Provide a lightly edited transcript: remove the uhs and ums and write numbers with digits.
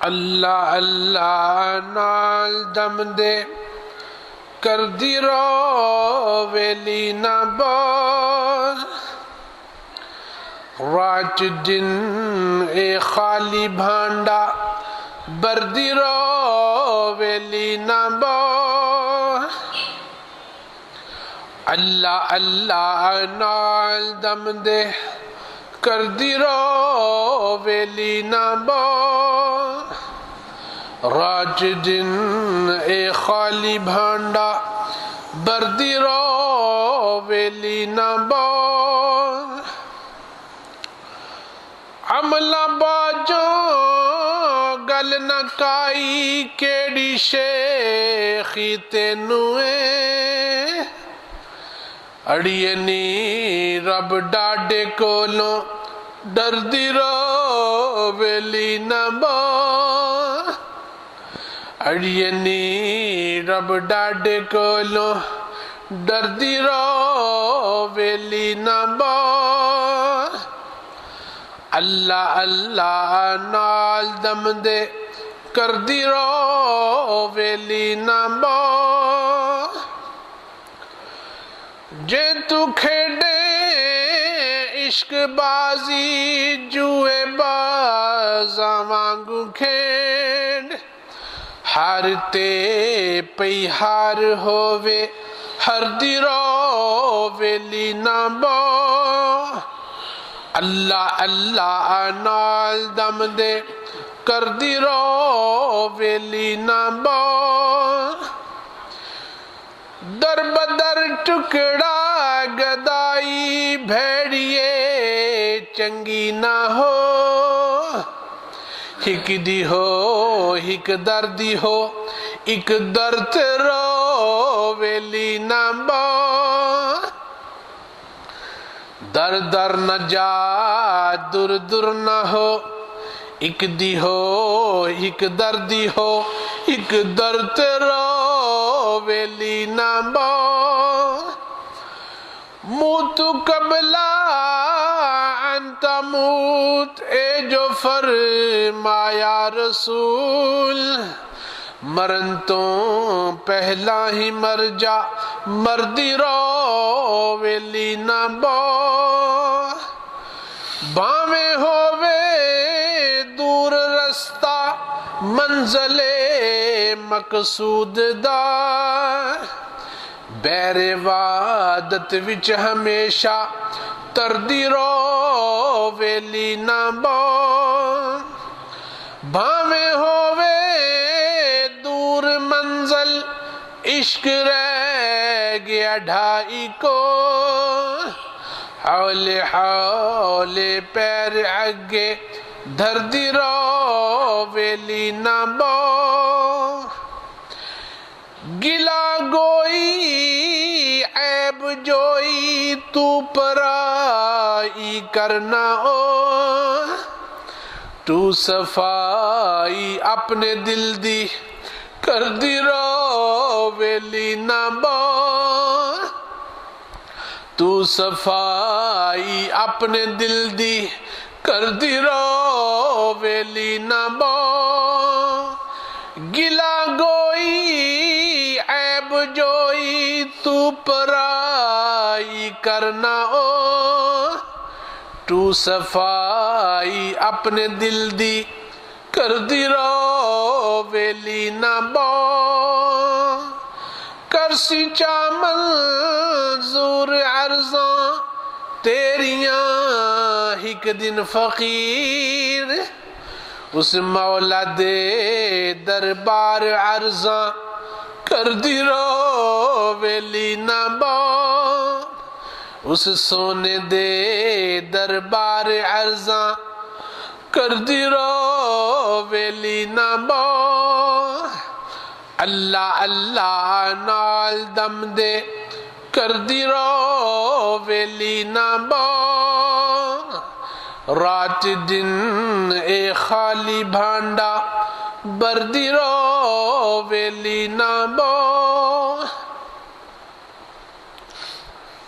اللہ اللہ نال دم دے کر دی رو ویلی نہ بول رات دن اے خالی بھانڈا بردی رو ویلی نہ بول اللہ اللہ نال دم دے کر دی رو ویلی نہ بول رات دن اے خالی بھانڈا بردی رو ویلی نہ بول عملہ باجوں گل نہ کائی کیڑی شیخی تینوئے اڑیے نی رب ڈاڈے کولوں ڈردی رو ویلی نہ بول اڑیے نی رب ڈاڈے کولوں ڈردی رو ویلی نہ بول اللہ اللہ نال دم دے کر دی رو ویلی نہ بول جے تو کھیڑے عشق بازی جوئے بازاں وانگو کھیڑ ہار تے پئی ہار ہووے ہر دی رو ویلی نہ بول اللہ اللہ نال دم دے کر دی رو ویلی نہ بول در بدر ٹکڑا گدائی بھیڑیے چنگی نہ ہو ہک دی ہو ہک دردی ہو ایک درد رو ویلی نہ بول در در نہ جا در در نہ ہو ایک دی ہو ایک دردی ہو ایک درد رو ویلی نہ بول موت قبلہ ان تموت اے جو فرمایا رسول مرن تو پہلا ہی مر جا مردی رو ویلی نہ بول باویں ہووے دور رستہ منزل مقصود دا بیر وعدت وچ ہمیشہ تردی رو ویلی نہ بول بھاویں ہووے دور منزل عشق رہ گیا ڈھائی کو حولے حولے پیر اگے دھردی رو ویلی نہ بول گلا گوئی عیب جوئی تو پرائی کرنا او تو صفائی اپنے دل دی کر دی رو ویلی نہ بول تو صفائی اپنے دل دی کر دی رو ویلی نہ بول گلا گوئی عیب جوئی تو پرائی کرنا او تو صفائی اپنے دل دی کر دی رو ویلی نہ بول کرسی چامل زور عرضاں تیریاں ہک دن فقیر اس مولا دے دربار عرضاں کر دی رو ویلی نہ بول اس سونے دے دربار عرضاں کر دی رو ویلی نہ بول اللہ اللہ نال دم دے کر دی رو ویلی نہ بول رات دن اے خالی بھانڈا بردی رو ویلی نہ بول